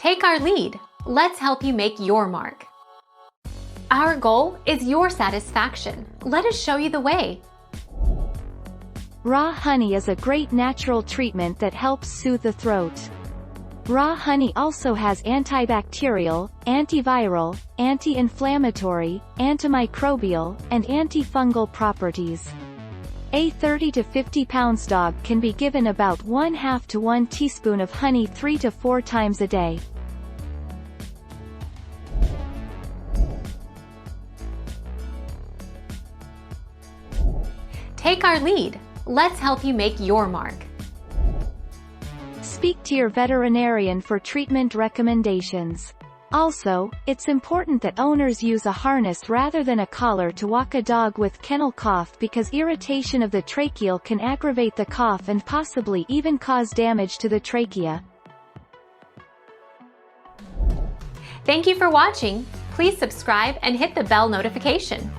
Take our lead. Let's help you make your mark. Our goal is your satisfaction. Let us show you the way. Raw honey is a great natural treatment that helps soothe the throat. Raw honey also has antibacterial, antiviral, anti-inflammatory, antimicrobial, and antifungal properties. A 30 to 50 pounds dog can be given about 1/2 to 1 teaspoon of honey 3 to 4 times a day. Take our lead. Let's help you make your mark. Speak to your veterinarian for treatment recommendations. Also, it's important that owners use a harness rather than a collar to walk a dog with kennel cough because irritation of the tracheal can aggravate the cough and possibly even cause damage to the trachea. Thank you for watching. Please subscribe and hit the bell notification.